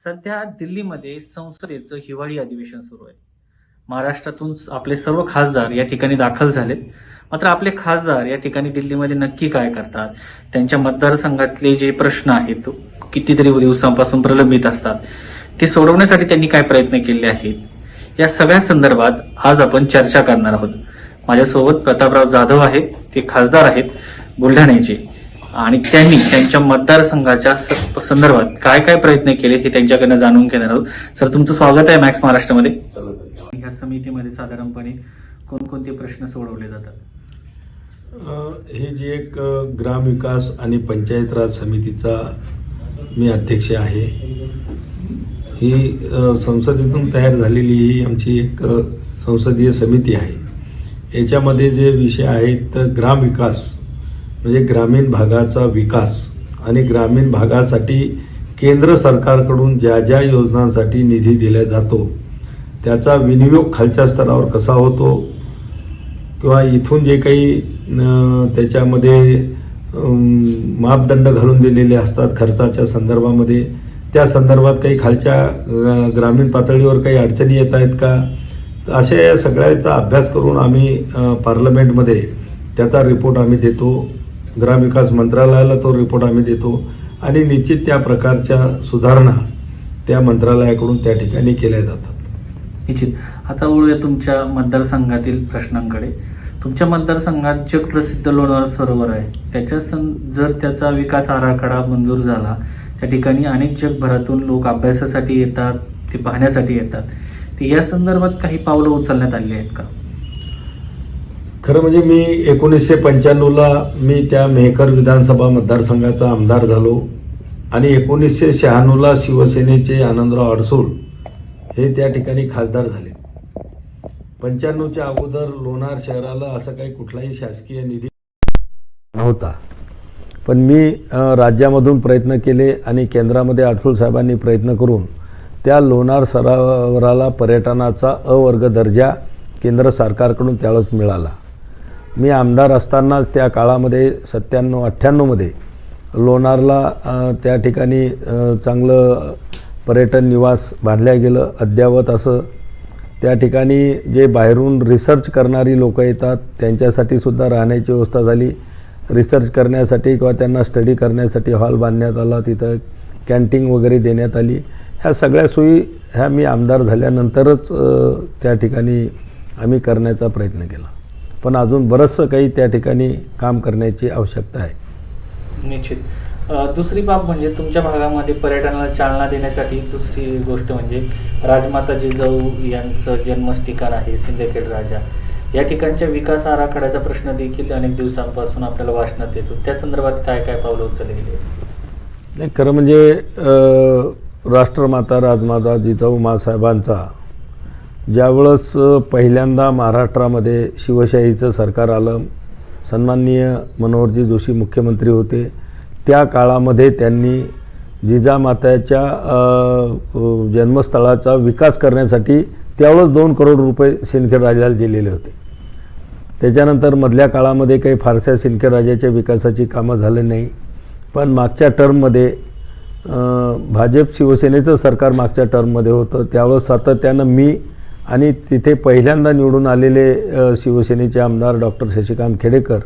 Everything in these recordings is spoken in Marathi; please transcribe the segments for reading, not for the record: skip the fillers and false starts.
सध्या दिल्लीमध्ये संसदेचं हिवाळी अधिवेशन सुरू आहे. महाराष्ट्रातून आपले सर्व खासदार या ठिकाणी दाखल झालेत. मात्र आपले खासदार या ठिकाणी दिल्लीमध्ये नक्की काय करतात, त्यांच्या मतदारसंघातले जे प्रश्न आहेत कितीतरी दिवसांपासून प्रलंबित असतात, ते सोडवण्यासाठी त्यांनी काय प्रयत्न केले आहेत, या सगळ्या संदर्भात आज आपण चर्चा करणार आहोत. माझ्यासोबत प्रतापराव जाधव आहेत, ते खासदार आहेत बुलढाण्याचे, आणि त्यांनी त्यांच्या मतदारसंघाच्या संदर्भात काय काय प्रयत्न केले हे त्यांच्याकडनं जाणून घेणार आहोत. सर, तुमचं स्वागत आहे मॅक्स महाराष्ट्रामध्ये. ह्या समितीमध्ये साधारणपणे कोणकोणते प्रश्न सोडवले जातात? हे जे एक ग्रामविकास आणि पंचायत राज समितीचा मी अध्यक्ष आहे. ही संसदेतून तयार झालेली ही आमची एक संसदीय समिती आहे. याच्यामध्ये जे विषय आहेत तर ग्रामविकास म्हणजे ग्रामीण भागाचा विकास आणि ग्रामीण भागासाठी केंद्र सरकारकडून ज्या ज्या योजनांसाठी निधी दिला जातो त्याचा विनियोग खालच्या स्तरावर कसा होतो किंवा इथून जे काही त्याच्यामध्ये मापदंड घालून दिलेले असतात खर्चाच्या संदर्भामध्ये, त्या संदर्भात काही खालच्या ग्रामीण पातळीवर काही अडचणी येत आहेत का, अशा या सगळ्याचा अभ्यास करून आम्ही पार्लमेंटमध्ये त्याचा रिपोर्ट आम्ही देतो. ग्रामविकास मंत्रालयाला तो रिपोर्ट आम्ही देतो आणि निश्चित त्या प्रकारच्या सुधारणा त्या मंत्रालयाकडून त्या ठिकाणी केल्या जातात. निश्चित. आता वळूया तुमच्या मतदारसंघातील प्रश्नांकडे. तुमच्या मतदारसंघात जगप्रसिद्ध लोणार सरोवर आहे. जर त्याचा विकास आराखडा मंजूर झाला, त्या ठिकाणी अनेक जगभरातून लोक अभ्यासासाठी येतात, ते पाहण्यासाठी येतात. तर या संदर्भात काही पावलं उचलण्यात आली आहेत का? खरं म्हणजे मी 1995ला मी त्या मेहकर विधानसभा मतदारसंघाचा आमदार झालो आणि 1996ला शिवसेनेचे आनंदराव अडसूळ हे त्या ठिकाणी खासदार झाले. 95च्या अगोदर लोणार शहराला असं काही कुठलाही शासकीय निधी नव्हता. पण मी राज्यामधून प्रयत्न केले आणि केंद्रामध्ये अडसूळ साहेबांनी प्रयत्न करून त्या लोणार सरोवराला पर्यटनाचा अवर्ग दर्जा केंद्र सरकारकडून त्यावेळेस मिळाला. मी आमदार असतानाच त्या काळामध्ये 97-98मध्ये लोणारला त्या ठिकाणी चांगलं पर्यटन निवास बांधल्या गेलं अद्ययावत असं. त्या ठिकाणी जे बाहेरून रिसर्च करणारी लोकं येतात त्यांच्यासाठी सुद्धा राहण्याची व्यवस्था झाली. रिसर्च करण्यासाठी किंवा त्यांना स्टडी करण्यासाठी हॉल बांधण्यात आला, तिथं कॅन्टीन वगैरे देण्यात आली. ह्या सगळ्या सोयी ह्या मी आमदार झाल्यानंतरच त्या ठिकाणी आम्ही करण्याचा प्रयत्न केला. पण अजून बरंचसं काही त्या ठिकाणी काम करण्याची आवश्यकता आहे. निश्चित. दुसरी बाब म्हणजे तुमच्या भागामध्ये पर्यटनाला चालना देण्यासाठी दुसरी गोष्ट म्हणजे राजमाता जिजाऊ यांचं जन्मच ठिकाण आहे सिंदखेड राजा. या ठिकाणच्या विकास आराखड्याचा प्रश्न देखील अनेक दिवसांपासून आपल्याला वाचण्यात येतो. त्या संदर्भात काय काय पावलं उचलली गेली? नाही, खरं म्हणजे राष्ट्रमाता राजमाता जिजाऊ माँसाहेबांचा ज्यावेळेस पहिल्यांदा महाराष्ट्रामध्ये शिवशाहीचं सरकार आलं, सन्माननीय मनोहरजी जोशी मुख्यमंत्री होते, त्या काळामध्ये त्यांनी जिजामाताच्या जन्मस्थळाचा विकास करण्यासाठी त्यावेळेस 2 करोड रुपये सिंदखेड राजाला दिलेले होते. त्याच्यानंतर मधल्या काळामध्ये काही फारशा सिंदखेड राजाच्या विकासाची कामं झाली नाही. पण मागच्या टर्ममध्ये भाजप शिवसेनेचं सरकार मागच्या टर्ममध्ये होतं, त्यावेळेस सातत्यानं मी आणि तिथे पहिल्यांदा निवडून आलेले शिवसेनेचे आमदार डॉक्टर शशिकांत खेडेकर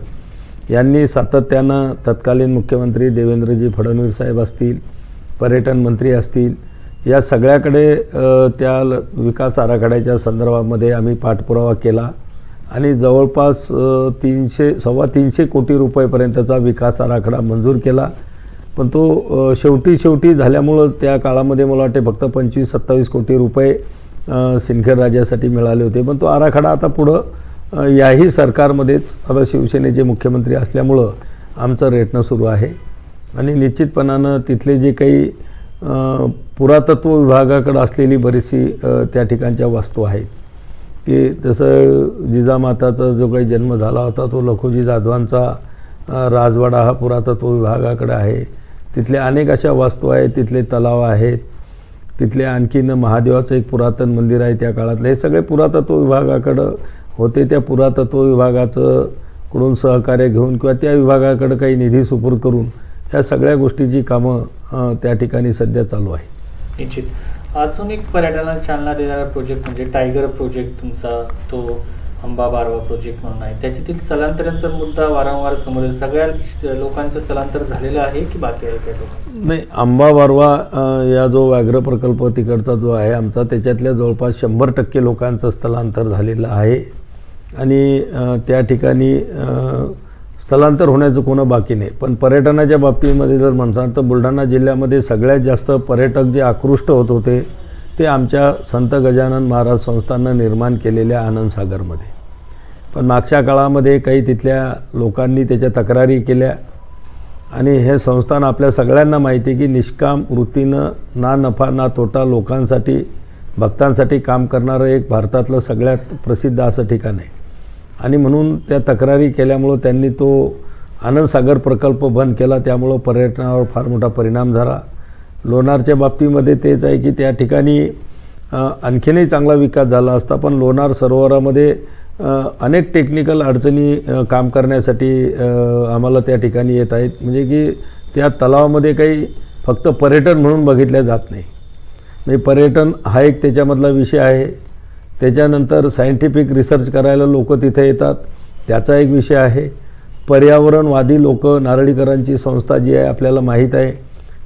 यांनी सातत्यानं तत्कालीन मुख्यमंत्री देवेंद्रजी फडणवीस साहेब असतील, पर्यटन मंत्री असतील, या सगळ्याकडे त्या विकास आराखड्याच्या संदर्भामध्ये आम्ही पाठपुरावा केला आणि जवळपास 300-325 कोटी रुपयेपर्यंतचा विकास आराखडा मंजूर केला. पण तो शेवटी झाल्यामुळं त्या काळामध्ये मला वाटते फक्त 25-27 कोटी रुपये सिंदखेड राजासाठी मिळाले होते. पण तो आराखडा आता पुढं याही सरकारमध्येच आता शिवसेनेचे मुख्यमंत्री असल्यामुळं आमचं रेटणं सुरू आहे. आणि निश्चितपणानं तिथले जे काही पुरातत्व विभागाकडे असलेली बरीचशी त्या ठिकाणच्या वास्तू आहेत की जसं जिजामाताचा जो काही जन्म झाला होता तो लखुजी जाधवांचा राजवाडा हा पुरातत्व विभागाकडे आहे. तिथले अनेक अशा वास्तू आहेत, तिथले तलाव आहेत, तिथले आणखीन महादेवाचं एक पुरातन मंदिर आहे त्या काळातलं. हे सगळे पुरातत्व विभागाकडं होते. त्या पुरातत्व विभागाचं कडून सहकार्य घेऊन किंवा त्या विभागाकडे काही निधी सुपूर्द करून ह्या सगळ्या गोष्टीची कामं त्या ठिकाणी सध्या चालू आहे. निश्चित. अजून एक पर्यटनाला चालना देणारा प्रोजेक्ट म्हणजे टायगर प्रोजेक्ट तुमचा, तो अंबा बारवा प्रोजेक्ट म्हणून आहे. त्याच्यातील स्थलांतराचा मुद्दा वारंवार समोर येतो. सगळ्या लोकांचं स्थलांतर झालेलं आहे की बाकी आहे त्या लोकांचं? नाही, आंबा बारवा या जो व्याघ्र प्रकल्प तिकडचा जो आहे आमचा, त्याच्यातल्या जवळपास 100% लोकांचं स्थलांतर झालेलं आहे. आणि त्या ठिकाणी स्थलांतर होण्याचं कोणं बाकी नाही. पण पर्यटनाच्या बाबतीमध्ये जर म्हणसाल तर बुलढाणा जिल्ह्यामध्ये सगळ्यात जास्त पर्यटक जे आकृष्ट होत होते ते आमच्या संत गजानन महाराज संस्थानं निर्माण केलेल्या आनंदसागरमध्ये. पण मागच्या काळामध्ये काही तिथल्या लोकांनी त्याच्या तक्रारी केल्या आणि हे संस्थान आपल्या सगळ्यांना माहिती आहे की निष्काम वृत्तीनं ना नफा ना तोटा लोकांसाठी भक्तांसाठी काम करणारं एक भारतातलं सगळ्यात प्रसिद्ध असं ठिकाण आहे. आणि म्हणून त्या तक्रारी केल्यामुळं त्यांनी तो आनंदसागर प्रकल्प बंद केला. त्यामुळं पर्यटनावर फार मोठा परिणाम झाला. लोणारच्या बाबतीमध्ये तेच आहे की त्या ठिकाणी आणखीनही चांगला विकास झाला असता, पण लोणार सरोवरामध्ये अनेक टेक्निकल अडचणी काम करण्यासाठी आम्हाला त्या ठिकाणी येत आहेत. म्हणजे की त्या तलावामध्ये काही फक्त पर्यटन म्हणून बघितल्या जात नाही. म्हणजे पर्यटन हा एक त्याच्यामधला विषय आहे. त्याच्यानंतर सायंटिफिक रिसर्च करायला लोक तिथे येतात, त्याचा एक विषय आहे. पर्यावरणवादी लोक, नारळीकरांची संस्था जी आहे आपल्याला माहीत आहे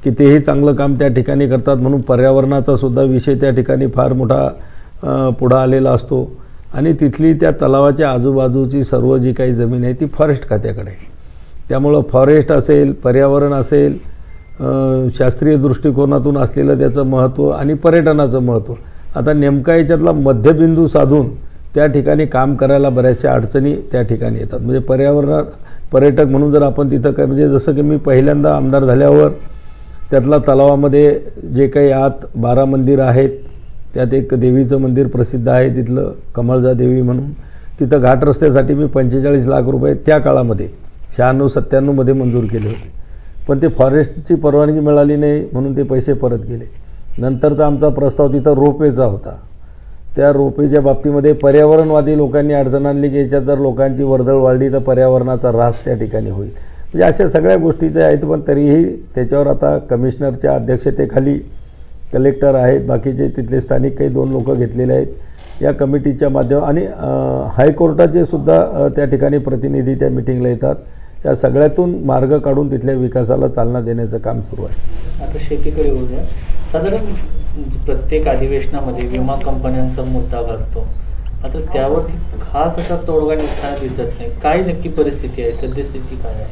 की तेही चांगलं काम त्या ठिकाणी करतात. म्हणून पर्यावरणाचा सुद्धा विषय त्या ठिकाणी फार मोठा पुढं आलेला असतो. आणि तिथली त्या तलावाच्या आजूबाजूची सर्व जी काही जमीन आहे ती फॉरेस्ट खात्याकडे आहे. त्यामुळं फॉरेस्ट असेल, पर्यावरण असेल, शास्त्रीय दृष्टिकोनातून असलेलं त्याचं महत्त्व आणि पर्यटनाचं महत्त्व, आता नेमका याच्यातला मध्यबिंदू साधून त्या ठिकाणी काम करायला बऱ्याचशा अडचणी त्या ठिकाणी येतात. म्हणजे पर्यटक म्हणून जर आपण तिथं काय, म्हणजे जसं की मी पहिल्यांदा आमदार झाल्यावर त्यातला तलावामध्ये जे काही आत 12 मंदिर आहेत, त्यात एक देवीचं मंदिर प्रसिद्ध आहे तिथलं, कमळजा देवी म्हणून. तिथं घाट रस्त्यासाठी मी 45 लाख रुपये त्या काळामध्ये 96-97 मंजूर केले होते. पण ते फॉरेस्टची परवानगी मिळाली नाही म्हणून ते पैसे परत गेले. नंतरचा आमचा प्रस्ताव तिथं रोपवेचा होता. त्या रोपवेच्या बाबतीमध्ये पर्यावरणवादी लोकांनी अडचण आणली की याच्यात जर लोकांची वर्दळ वाढली तर पर्यावरणाचा ऱ्हास त्या ठिकाणी होईल. म्हणजे अशा सगळ्या गोष्टी ज्या आहेत. पण तरीही त्याच्यावर आता कमिशनरच्या अध्यक्षतेखाली कलेक्टर आहेत, बाकीचे तिथले स्थानिक काही 2 लोक घेतलेले आहेत. या कमिटीच्या माध्यमात आणि हायकोर्टाचे सुद्धा त्या ठिकाणी प्रतिनिधी त्या मिटिंगला येतात. या सगळ्यातून मार्ग काढून तिथल्या विकासाला चालना देण्याचं काम सुरू आहे. आता शेतीकडे होऊया. साधारण प्रत्येक अधिवेशनामध्ये विमा कंपन्यांचा मुद्दा गाजतो. आता त्यावरती खास असा तोडगा निघताना दिसत नाही. काय नक्की परिस्थिती आहे, सद्यस्थिती काय आहे?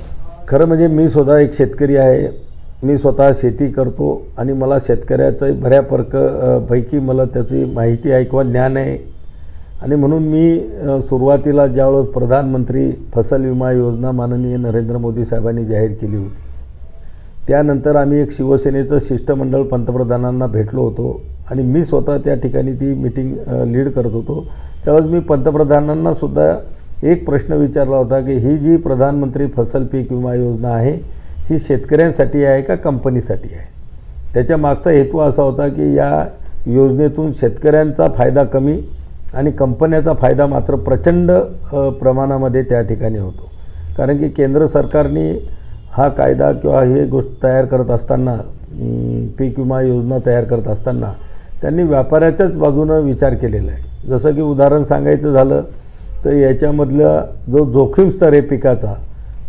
खरं म्हणजे मी स्वतः एक शेतकरी आहे. मी स्वतः शेती करतो आणि मला शेतकऱ्याचं पैकी मला त्याची माहिती आहे किंवा ज्ञान आहे. आणि म्हणून मी सुरुवातीला ज्यावेळेस प्रधानमंत्री फसल विमा योजना माननीय नरेंद्र मोदी साहेबांनी जाहीर केली होती, त्यानंतर आम्ही एक शिवसेनेचं शिष्टमंडळ पंतप्रधानांना भेटलो होतो आणि मी स्वतः त्या ठिकाणी ती मीटिंग लीड करत होतो. त्यावेळेस मी पंतप्रधानांना सुद्धा एक प्रश्न विचारला होता की ही जी प्रधानमंत्री फसल पीक विमा योजना आहे ही शेतकऱ्यांसाठी आहे का कंपनीसाठी आहे? त्याच्या मागचा हेतू असा होता की या योजनेतून शेतकऱ्यांचा फायदा कमी आणि कंपन्याचा फायदा मात्र प्रचंड प्रमाणामध्ये त्या ठिकाणी होतो. कारण की केंद्र सरकारने हा कायदा किंवा हे गोष्ट तयार करत असताना, पीक विमा योजना तयार करत असताना त्यांनी व्यापाऱ्याच्याच बाजूनं विचार केलेला आहे. जसं की उदाहरण सांगायचं झालं तर याच्यामधला जो जोखीम स्तर आहे पिकाचा,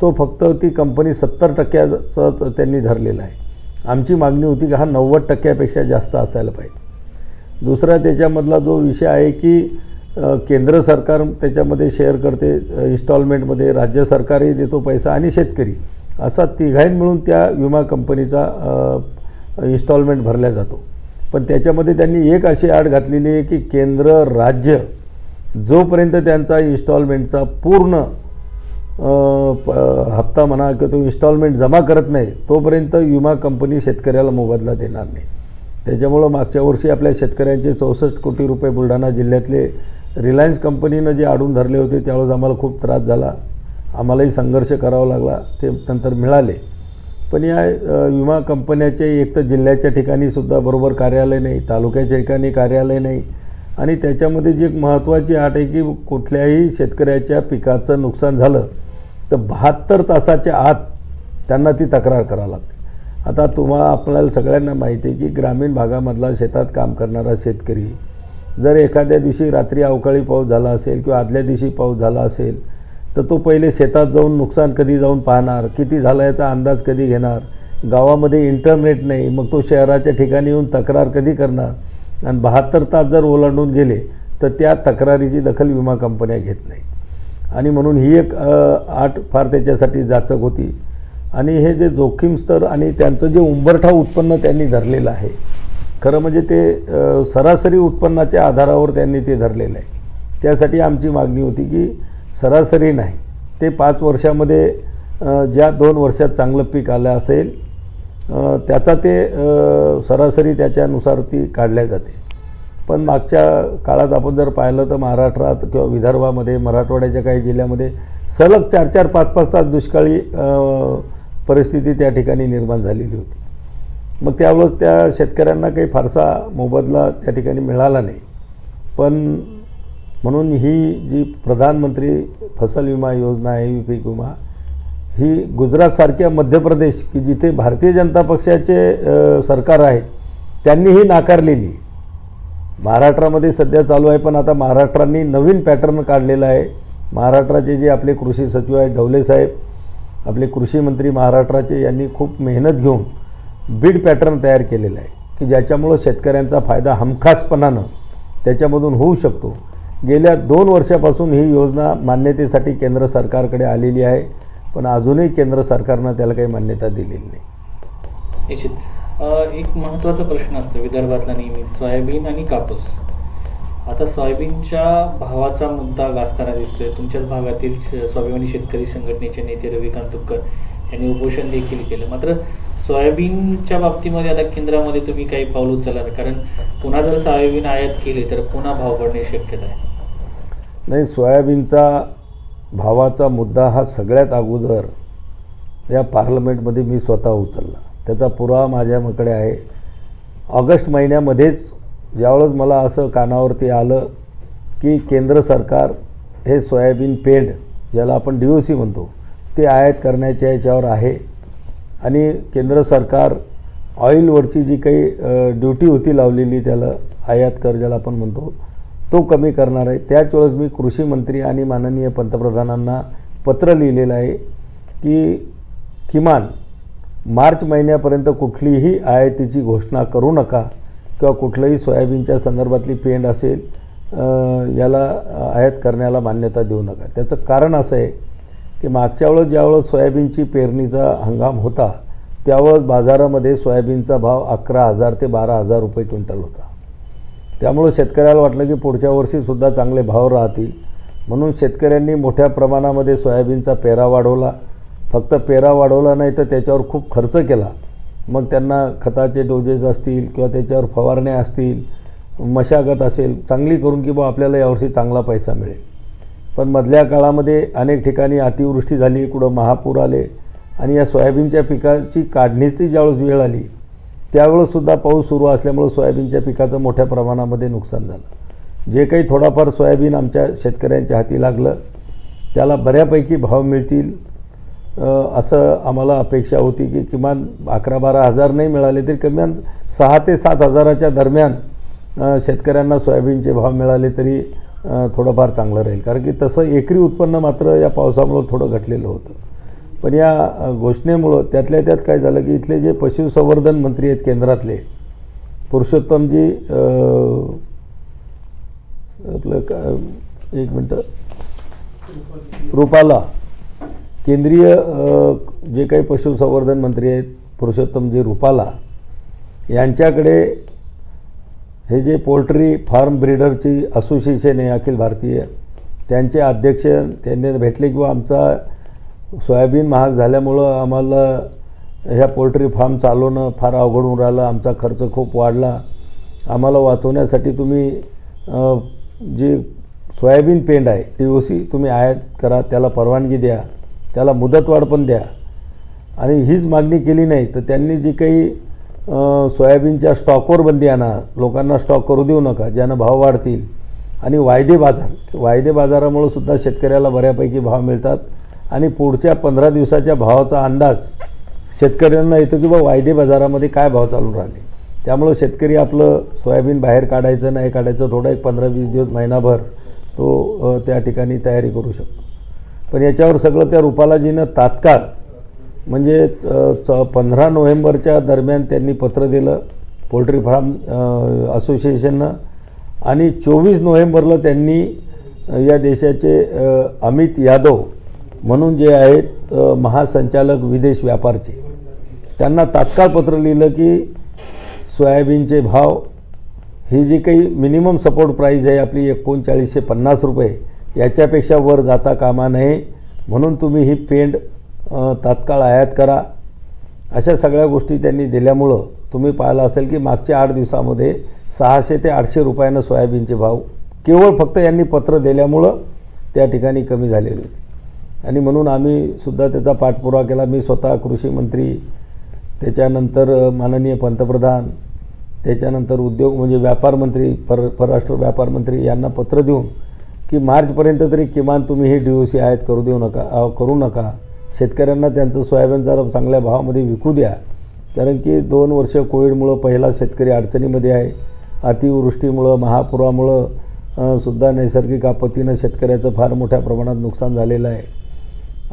तो फक्त ती कंपनी 70%च त्यांनी धरलेला आहे. आमची मागणी होती की हा 90%पेक्षा जास्त असायला पाहिजे. दुसरा त्याच्यामधला जो विषय आहे की केंद्र सरकार त्याच्यामध्ये शेअर करते इन्स्टॉलमेंटमध्ये, राज्य सरकारही देतो पैसा आणि शेतकरी, असा तिघांनी मिळून त्या विमा कंपनीचा इन्स्टॉलमेंट भरला जातो. पण त्याच्यामध्ये त्यांनी एक अशी अट घातलेली आहे की केंद्र राज्य जोपर्यंत त्यांचा इन्स्टॉलमेंटचा पूर्ण हप्ता म्हणा किंवा तो इन्स्टॉलमेंट जमा करत नाही तोपर्यंत विमा कंपनी शेतकऱ्याला मोबदला देणार नाही. त्याच्यामुळं मागच्या वर्षी आपल्या शेतकऱ्यांचे 64 कोटी रुपये बुलढाणा जिल्ह्यातले रिलायन्स कंपनीनं जे अडून धरले होते त्यावेळेस आम्हाला खूप त्रास झाला. आम्हालाही संघर्ष करावा लागला, ते नंतर मिळाले. पण या विमा कंपन्याचे एक तर जिल्ह्याच्या ठिकाणीसुद्धा बरोबर कार्यालय नाही, तालुक्याच्या ठिकाणी कार्यालय नाही. आणि त्याच्यामध्ये जी एक महत्त्वाची अट आहे की कुठल्याही शेतकऱ्याच्या पिकाचं नुकसान झालं तर 72 तासाच्या आत त्यांना ती तक्रार करावी लागते. आता आपल्याला सगळ्यांना माहिती आहे की ग्रामीण भागामधला शेतात काम करणारा शेतकरी जर एखाद्या दिवशी रात्री अवकाळी पाऊस झाला असेल किंवा आदल्या दिवशी पाऊस झाला असेल तर तो पहिले शेतात जाऊन नुकसान कधी जाऊन पाहणार, किती झालं याचा अंदाज कधी घेणार. गावामध्ये इंटरनेट नाही, मग तो शहराच्या ठिकाणी येऊन तक्रार कधी करणार. आणि 72 तास जर ओलांडून गेले तर त्या तक्रारीची दखल विमा कंपन्या घेत नाही. आणि म्हणून ही एक आट फार त्याच्यासाठी जाचक होती. आणि हे जे जोखीम स्तर आणि त्यांचं जे उंबरठा उत्पन्न त्यांनी धरलेलं आहे, खरं म्हणजे ते सरासरी उत्पन्नाच्या आधारावर त्यांनी ते धरलेलं आहे. त्यासाठी आमची मागणी होती की सरासरी नाही, ते 5 वर्षामध्ये ज्या 2 वर्षात चांगलं पीक आलं असेल त्याचा ते सरासरी त्याच्यानुसार ती काढल्या जाते. पण मागच्या काळात आपण जर पाहिलं तर महाराष्ट्रात किंवा विदर्भामध्ये, मराठवाड्याच्या काही जिल्ह्यामध्ये सलग 4-4, 5-5 तास दुष्काळी परिस्थिती त्या ठिकाणी निर्माण झालेली होती. मग त्यावेळेस त्या शेतकऱ्यांना काही फारसा मोबदला त्या ठिकाणी मिळाला नाही. पण म्हणून ही जी प्रधानमंत्री फसल विमा योजना आहे, पीक विमा, ही गुजरातसारख्या मध्य प्रदेश की जिथे भारतीय जनता पक्षाचे सरकार आहे त्यांनी ही नाकारलेली. महाराष्ट्रामध्ये सध्या चालू आहे, पण आता महाराष्ट्राने नवीन पॅटर्न काढलेला आहे. महाराष्ट्राचे जे आपले कृषी सचिव आहेत ढवले साहेब, आपले कृषी मंत्री महाराष्ट्राचे, यांनी खूप मेहनत घेऊन बीड पॅटर्न तयार केलेलं आहे की ज्याच्यामुळं शेतकऱ्यांचा फायदा हमखासपणानं त्याच्यामधून होऊ शकतो. गेल्या 2 वर्षापासून ही योजना मान्यतेसाठी केंद्र सरकारकडे आलेली आहे, पण अजूनही केंद्र सरकारनं त्याला काही मान्यता दिलेली नाही. निश्चित एक महत्त्वाचा प्रश्न असतो विदर्भातला नेहमी, सोयाबीन आणि कापूस. आता सोयाबीनच्या भावाचा मुद्दा गाजताना दिसतोय. तुमच्याच भागातील स्वाभिमानी शेतकरी संघटनेचे नेते रविकांत तुपकर यांनी उपोषण देखील केलं. मात्र सोयाबीनच्या बाबतीमध्ये आता केंद्रामध्ये तुम्ही काही पाऊल उचलला नाही, कारण पुन्हा जर सोयाबीन आयात केली तर पुन्हा भाव पडण्याची शक्यता आहे. नाही, सोयाबीनचा भावाचा मुद्दा हा सगळ्यात अगोदर या पार्लमेंटमध्ये मी स्वतः उचलला. त्याचा पुरावा माझ्याकडे आहे. ऑगस्ट महिन्यामध्येच ज्यावेळेस मला असं कानावरती आलं की केंद्र सरकार हे सोयाबीन पेंड, ज्याला आपण DOC म्हणतो, ते आयात करण्याच्या याच्यावर आहे. आणि केंद्र सरकार ऑइलवरची जी काही ड्युटी होती लावलेली, त्याला आयात कर ज्याला आपण म्हणतो, तो कमी करणार आहे. त्याच वेळेस मी कृषी मंत्री आणि माननीय पंतप्रधानांना पत्र लिहिलेलं आहे की किमान मार्च महिन्यापर्यंत कुठलीही आयातीची घोषणा करू नका किंवा कुठलंही सोयाबीनच्या संदर्भातली पेंड असेल याला आयात करण्याला मान्यता देऊ नका. त्याचं कारण असं आहे की मागच्या वेळेस ज्यावेळेस सोयाबीनची पेरणीचा हंगाम होता त्यावेळेस बाजारामध्ये सोयाबीनचा भाव 11,000 ते 12,000 रुपये क्विंटल होता. त्यामुळं शेतकऱ्याला वाटलं की पुढच्या वर्षीसुद्धा चांगले भाव राहतील, म्हणून शेतकऱ्यांनी मोठ्या प्रमाणामध्ये सोयाबीनचा पेरा वाढवला. फक्त पेरा वाढवला नाही तर त्याच्यावर खूप खर्च केला. मग त्यांना खताचे डोजेस असतील किंवा त्याच्यावर फवारण्या असतील, मशागत असेल चांगली करून की बा आपल्याला यावर्षी चांगला पैसा मिळेल. पण मधल्या काळामध्ये अनेक ठिकाणी अतिवृष्टी झाली, कुठं महापूर आले आणि या सोयाबीनच्या पिकाची काढणीची ज्यावेळेस वेळ आली त्यावेळेससुद्धा पाऊस सुरू असल्यामुळं सोयाबीनच्या पिकाचं मोठ्या प्रमाणामध्ये नुकसान झालं. जे काही थोडाफार सोयाबीन आमच्या शेतकऱ्यांच्या हाती लागलं त्याला बऱ्यापैकी भाव मिळतील असं आम्हाला अपेक्षा होती की किमान 11-12 हजार नाही मिळाले तरी किमान 6 ते 7 हजाराच्या दरम्यान शेतकऱ्यांना सोयाबीनचे भाव मिळाले तरी थोडंफार चांगलं राहील. कारण की तसं एकरी उत्पन्न मात्र या पावसामुळं थोडं घटलेलं होतं. पण या घोषणेमुळं त्यातल्या त्यात काय झालं की इथले जे पशुसंवर्धन मंत्री आहेत केंद्रातले, पुरुषोत्तमजी आपलं एक मिनटं रुपाला, केंद्रीय जे काही पशुसंवर्धन मंत्री आहेत पुरुषोत्तमजी रुपाला, यांच्याकडे हे जे पोल्ट्री फार्म ब्रीडरची असोसिएशन आहे अखिल भारतीय, त्यांचे अध्यक्ष त्यांनी भेटले किंवा आमचा सोयाबीन महाग झाल्यामुळं आम्हाला ह्या पोल्ट्री फार्म चालवणं फार अवघड होऊन राहिलं, आमचा खर्च खूप वाढला, आम्हाला वाचवण्यासाठी तुम्ही जी सोयाबीन पेंड आहे DOC तुम्ही आयात करा, त्याला परवानगी द्या, त्याला मुदतवाढ पण द्या. आणि हीच मागणी केली नाही तर त्यांनी जी काही सोयाबीनच्या स्टॉकवर बंदी आणा, लोकांना स्टॉक करू देऊ नका ज्यानं भाव वाढतील. आणि वायदे बाजारामुळं सुद्धा शेतकऱ्याला बऱ्यापैकी भाव मिळतात आणि पुढच्या 15 दिवसाच्या भावाचा अंदाज शेतकऱ्यांना येतो की बा वायदे बाजारामध्ये काय भाव चालून राहिले. त्यामुळं शेतकरी आपलं सोयाबीन बाहेर काढायचं नाही काढायचं थोडा एक 15-20 दिवस महिनाभर तो त्या ठिकाणी तयारी करू शकतो. पण याच्यावर सगळं त्या रुपालाजीनं तात्काळ म्हणजे 15 नोव्हेंबरच्या दरम्यान त्यांनी पत्र दिलं पोल्ट्री फार्म असोसिएशननं आणि 24 नोव्हेंबरला त्यांनी या देशाचे अमित यादव म्हणून जे आहेत महासंचालक विदेश व्यापारचे त्यांना तात्काळ पत्र लिहिलं की सोयाबीनचे भाव ही जी काही मिनिमम सपोर्ट प्राईस आहे आपली 3950 रुपये याच्यापेक्षा वर जाता कामा नये म्हणून तुम्ही ही पेंड तात्काळ आयात करा. अशा सगळ्या गोष्टी त्यांनी दिल्यामुळं तुम्ही पाहिलं असेल की मागच्या 8 दिवसामध्ये 600 ते 800 रुपयानं सोयाबीनचे भाव केवळ फक्त यांनी पत्र दिल्यामुळं त्या ठिकाणी कमी झालेले होते. आणि म्हणून आम्ही सुद्धा त्याचा पाठपुरावा केला. मी स्वतः कृषी मंत्री, त्याच्यानंतर माननीय पंतप्रधान, त्याच्यानंतर उद्योग म्हणजे व्यापार मंत्री, परराष्ट्र व्यापार मंत्री यांना पत्र देऊन की मार्चपर्यंत तरी किमान तुम्ही ही DOC आयात करू नका. शेतकऱ्यांना त्यांचं सोयाबीन जरा चांगल्या भावामध्ये विकू द्या. कारण की 2 वर्ष कोविडमुळं पहिला शेतकरी अडचणीमध्ये आहे. अतिवृष्टीमुळं महापुरामुळं सुद्धा नैसर्गिक आपत्तीनं शेतकऱ्याचं फार मोठ्या प्रमाणात नुकसान झालेलं आहे.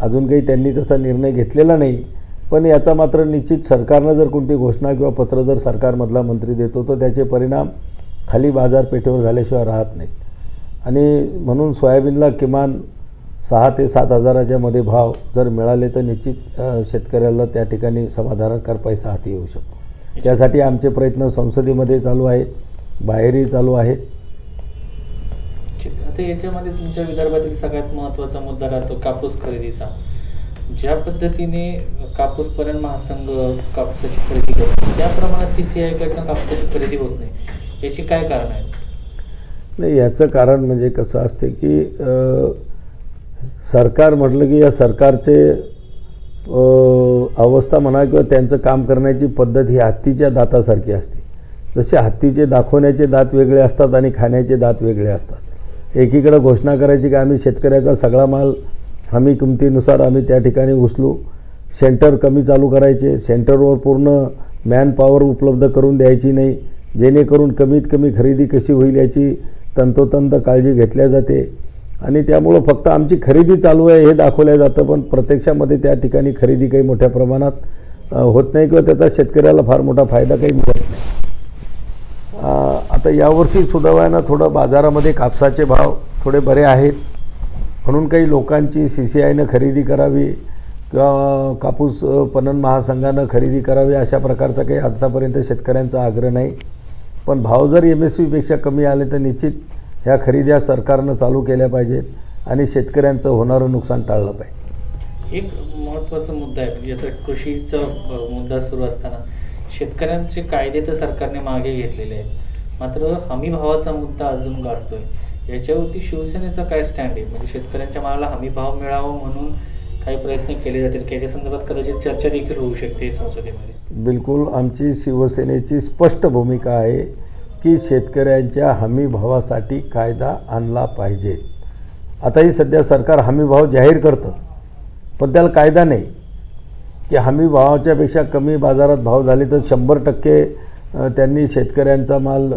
अजून काही त्यांनी तसा निर्णय घेतलेला नाही. पण याचा मात्र निश्चित सरकारनं जर कोणती घोषणा किंवा पत्र जर सरकारमधला मंत्री देतो तर त्याचे परिणाम खाली बाजारपेठेवर झाल्याशिवाय राहत नाहीत. आणि म्हणून सोयाबीनला किमान 6 ते 7 हजाराच्या मध्ये भाव जर मिळाले तर निश्चित शेतकऱ्याला त्या ठिकाणी समाधानकार पैसा हाती येऊ शकतो. त्यासाठी आमचे प्रयत्न संसदेमध्ये चालू आहेत, बाहेरही चालू आहेत. आता याच्यामध्ये तुमच्या विदर्भातील सगळ्यात महत्त्वाचा मुद्दा राहतो कापूस खरेदीचा. ज्या पद्धतीने कापूसपर्यंत महासंघ कापसाची खरेदी करतो त्या प्रमाणात CCI कडनं कापसाची खरेदी होत नाही, याची काय कारण आहेत? नाही, याचं कारण म्हणजे कसं असते की सरकार म्हटलं की या सरकारचे अवस्था म्हणा किंवा त्यांचं काम करण्याची पद्धत ही हत्तीच्या दातासारखी असते. जसे हत्तीचे दाखवण्याचे दात वेगळे असतात आणि खाण्याचे दात वेगळे असतात. एकीकडे घोषणा करायची की आम्ही शेतकऱ्याचा सगळा माल हमी किमतीनुसार आम्ही त्या ठिकाणी उचलू, सेंटर कमी चालू करायचे, सेंटरवर पूर्ण मॅन पॉवर उपलब्ध करून द्यायची नाही, जेणेकरून कमीत कमी खरेदी कशी होईल याची तंतोतंत काळजी घेतल्या जाते. आणि त्यामुळं फक्त आमची खरेदी चालू आहे हे दाखवलं जातं, पण प्रत्यक्षामध्ये त्या ठिकाणी खरेदी काही मोठ्या प्रमाणात होत नाही किंवा त्याचा शेतकऱ्याला फार मोठा फायदा काही मिळत नाही. आता यावर्षी सुदैवानं थोडं बाजारामध्ये कापसाचे भाव थोडे बरे आहेत म्हणून काही लोकांची CCIनं खरेदी करावी किंवा कापूस पणन महासंघानं खरेदी करावी अशा प्रकारचा काही आत्तापर्यंत शेतकऱ्यांचा आग्रह नाही. पण भाव जर MSPपेक्षा कमी आले तर निश्चित ह्या खरेद्या सरकारनं चालू केल्या पाहिजेत आणि शेतकऱ्यांचं होणारं नुकसान टाळलं पाहिजे. एक महत्त्वाचा मुद्दा आहे म्हणजे आता कृषीचा मुद्दा सुरू असताना शेतकऱ्यांचे कायदे तर सरकारने मागे घेतलेले आहेत, मात्र हमी भावाचा मुद्दा अजून गाजतोय. याच्यावरती शिवसेनेचा काय स्टँड आहे? म्हणजे शेतकऱ्यांच्या मालाला हमी भाव मिळावा म्हणून काही प्रयत्न केले जातील की याच्या संदर्भात कदाचित चर्चा देखील होऊ शकते संसदेमध्ये? बिलकुल, आमची शिवसेनेची स्पष्ट भूमिका आहे की शेतकऱ्यांच्या हमी भावासाठी कायदा आणला पाहिजे. आताही सध्या सरकार हमी भाव जाहीर करतं पण त्याला कायदा नाही की हमी भावाच्यापेक्षा कमी बाजारात भाव झाले तर 100% त्यांनी शेतकऱ्यांचा माल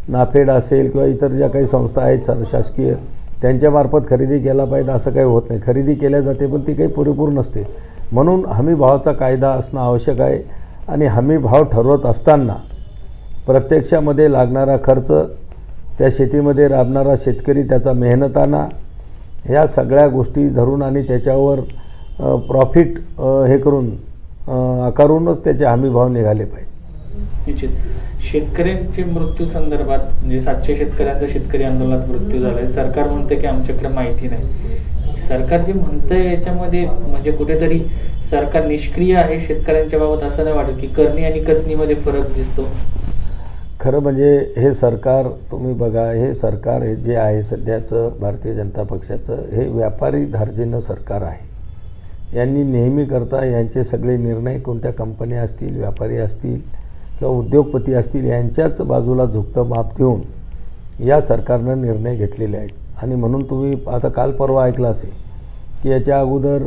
नाफेड असेल किंवा इतर ज्या काही संस्था आहेत शासकीय त्यांच्यामार्फत खरेदी केला पाहिजे असं काही होत नाही. खरेदी केल्या जाते पण ती काही पुरेपूर नसते. म्हणून हमी भावाचा कायदा असणं आवश्यक आहे. आणि हमी भाव ठरवत असताना प्रत्यक्षामध्ये लागणारा खर्च, त्या शेतीमध्ये राबणारा शेतकरी, त्याचा मेहनताना, ह्या सगळ्या गोष्टी धरून आणि त्याच्यावर प्रॉफिट हे करून आकारूनच त्याचे हमी भाव निघाले पाहिजे. निश्चित शेतकऱ्यांच्या मृत्यू संदर्भात म्हणजे 700 शेतकऱ्यांचा शेतकरी आंदोलनात मृत्यू झालाय. सरकार म्हणते की आमच्याकडे माहिती नाही. सरकार जे म्हणतंय याच्यामध्ये म्हणजे कुठेतरी सरकार निष्क्रिय आहे शेतकऱ्यांच्या बाबत असं नाही वाटत की करणी आणि कथनीमध्ये फरक दिसतो? खरं म्हणजे हे सरकार तुम्ही बघा, हे सरकार हे जे आहे सध्याचं भारतीय जनता पक्षाचं हे व्यापारी धार्जिनं सरकार आहे. यांनी नेहमी करता यांचे सगळे निर्णय कोणत्या कंपन्या असतील, व्यापारी असतील किंवा उद्योगपती असतील यांच्याच बाजूला झुकतं माप देऊन या सरकारनं निर्णय घेतलेले आहेत. आणि म्हणून तुम्ही आता काल परवा ऐकलं असेल की याच्या अगोदर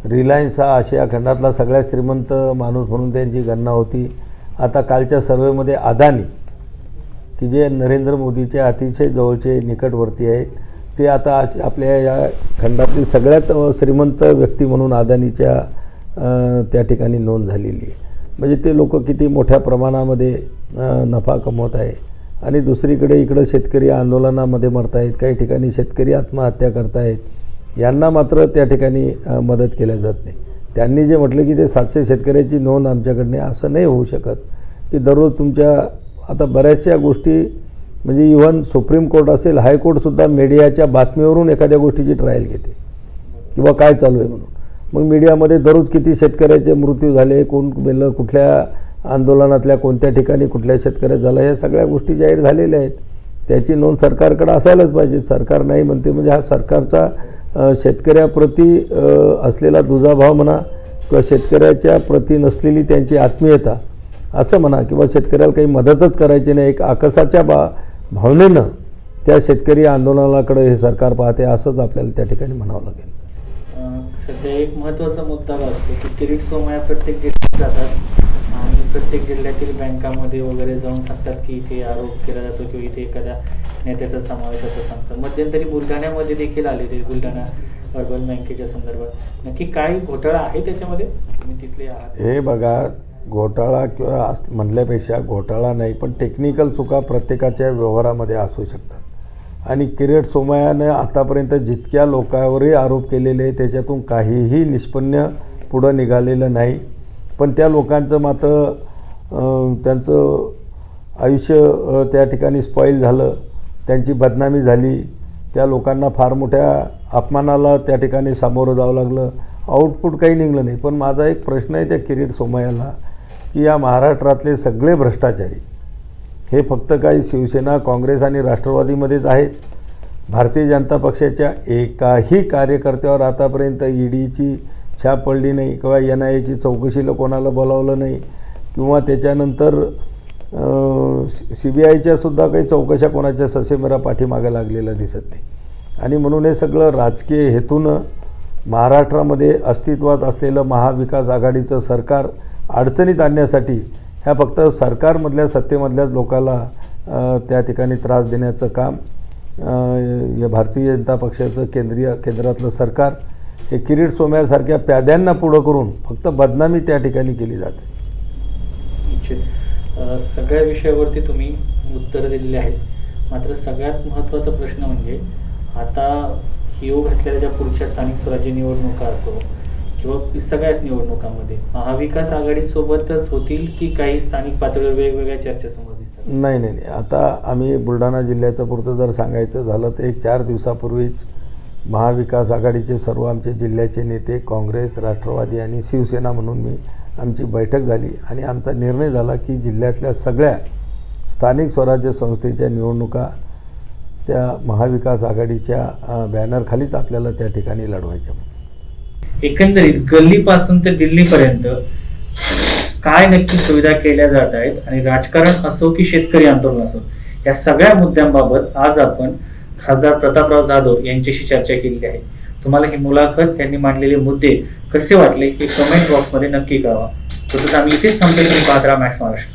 रिलायन्स हा आशिया खंडातला सगळ्यात श्रीमंत माणूस म्हणून त्यांची गणना होती. आता कालच्या सर्वेमध्ये अदानी, की जे नरेंद्र मोदीचे अतिशय जवळचे निकटवर्ती आहेत, ते आता आपल्या या खंडातील सगळ्यात श्रीमंत व्यक्ती म्हणून अदानीच्या त्या ठिकाणी नोंद झालेली आहे. म्हणजे ते लोक किती मोठ्या प्रमाणामध्ये नफा कमवत आहे. आणि दुसरीकडे इकडं शेतकरी आंदोलनामध्ये मरत आहेत, काही ठिकाणी शेतकरी आत्महत्या करत आहेत. यांना मात्र त्या ठिकाणी मदत केल्या जात नाही. त्यांनी जे म्हटलं की ते 700 शेतकऱ्याची नोंद आमच्याकडने, असं नाही होऊ शकत की दररोज तुमच्या आता बऱ्याचशा गोष्टी म्हणजे इव्हन सुप्रीम कोर्ट असेल, हायकोर्टसुद्धा मीडियाच्या बातमीवरून एखाद्या गोष्टीची ट्रायल घेते किंवा काय चालू आहे म्हणून. मग मीडियामध्ये दररोज किती शेतकऱ्याचे मृत्यू झाले, कोण मेलं, कुठल्या आंदोलनातल्या कोणत्या ठिकाणी कुठल्या शेतकऱ्यात झालं, ह्या सगळ्या गोष्टी जाहीर झालेल्या आहेत. त्याची नोंद सरकारकडे असायलाच पाहिजे. सरकार नाही म्हणते म्हणजे हा सरकारचा शेतकऱ्याप्रती असलेला दुजाभाव म्हणा, किंवा शेतकऱ्याच्या प्रती नसलेली त्यांची आत्मीयता असं म्हणा, किंवा शेतकऱ्याला काही मदतच करायची नाही, एक आकसाच्या भावनेनं त्या शेतकरी आंदोलनाकडे हे सरकार पाहते, असंच आपल्याला त्या ठिकाणी म्हणावं लागेल. सध्या एक महत्त्वाचा मुद्दा असतो की किरीट सोमय्या प्रत्येक जिल्ह्यात जातात आणि प्रत्येक जिल्ह्यातील बँकामध्ये वगैरे जाऊन सांगतात की इथे आरोप केला जातो किंवा इथे एखाद्या नेत्याचा समावेश असं सांगतात. मध्यंतरी बुलढाण्यामध्ये देखील आले ते, बुलढाणा अर्बन बँकेच्या संदर्भात. नक्की काय घोटाळा आहे त्याच्यामध्ये, तुम्ही तिथले आहात? हे बघा, घोटाळा किंवा म्हणल्यापेक्षा घोटाळा नाही, पण टेक्निकल चुका प्रत्येकाच्या व्यवहारामध्ये असू शकतात. आणि किरीट सोमय्याने आतापर्यंत जितक्या लोकांवरही आरोप केलेले त्याच्यातून काहीही निष्पन्न पुढं निघालेलं नाही. पण त्या लोकांचं मात्र त्यांचं आयुष्य त्या ठिकाणी स्पॉईल झालं, त्यांची बदनामी झाली, त्या लोकांना फार मोठ्या अपमानाला त्या ठिकाणी सामोरं जावं लागलं. आउटपुट काही निघलं नाही. पण माझा एक प्रश्न आहे त्या किरीट सोमय्याला की या महाराष्ट्रातले सगळे भ्रष्टाचारी हे फक्त काही शिवसेना, काँग्रेस आणि राष्ट्रवादीमध्येच आहेत. भारतीय जनता पक्षाच्या एकाही कार्यकर्त्यावर आतापर्यंत ईडीची छाप पडली नाही, किंवा NIAची चौकशीला कोणाला बोलावलं नाही, किंवा त्याच्यानंतर CBIच्या सुद्धा काही चौकशा कोणाच्या ससेमिरा पाठीमागे लागलेला दिसत नाही. आणि म्हणून हे सगळं राजकीय हेतूनं महाराष्ट्रामध्ये अस्तित्वात असलेलं महाविकास आघाडीचं सरकार अडचणीत आणण्यासाठी ह्या फक्त सरकारमधल्या सत्तेमधल्याच लोकांना त्या ठिकाणी त्रास देण्याचं काम या भारतीय जनता पक्षाचं केंद्रातलं सरकार हे किरीट सोमय्यासारख्या प्याद्यांना पुढं करून फक्त बदनामी त्या ठिकाणी केली जाते. निश्चित सगळ्या विषयावरती तुम्ही उत्तरं दिलेली आहेत. मात्र सगळ्यात महत्त्वाचा प्रश्न म्हणजे आता येऊ घातलेल्या ज्या पुढच्या स्थानिक स्वराज्य निवडणुका असो किंवा सगळ्याच निवडणुकांमध्ये महाविकास आघाडीसोबतच होतील की काही स्थानिक पातळीवर वेगवेगळ्या चर्चा समोर दिसतात? नाही. आता आम्ही बुलढाणा जिल्ह्याचं पुरतं जर सांगायचं झालं तर 4 दिवसापूर्वीच महाविकास आघाडीचे सर्व आमचे जिल्ह्याचे नेते, काँग्रेस, राष्ट्रवादी आणि शिवसेना म्हणून आमची बैठक झाली आणि आमचा निर्णय झाला की जिल्ह्यातल्या सगळ्या स्थानिक स्वराज्य संस्थेच्या निवडणुका त्या महाविकास आघाडीच्या बॅनरखालीच आपल्याला त्या ठिकाणी लढवायच्या. एकंदरीत गल्लीपासून ते दिल्लीपर्यंत काय नक्की सुविधा केल्या जात आहेत आणि राजकारण असो की शेतकरी आंदोलन असो, या सगळ्या मुद्द्यांबाबत आज आपण खासदार प्रतापराव जाधव यांच्याशी चर्चा केलेली आहे. तुम्हाला ही मुलाखत, त्यांनी मांडलेले मुद्दे कसे वाटले हे कमेंट बॉक्समध्ये नक्की कळवा. तसंच आम्ही इथेच थांबतो. पाहत राहा मॅक्स महाराष्ट्र.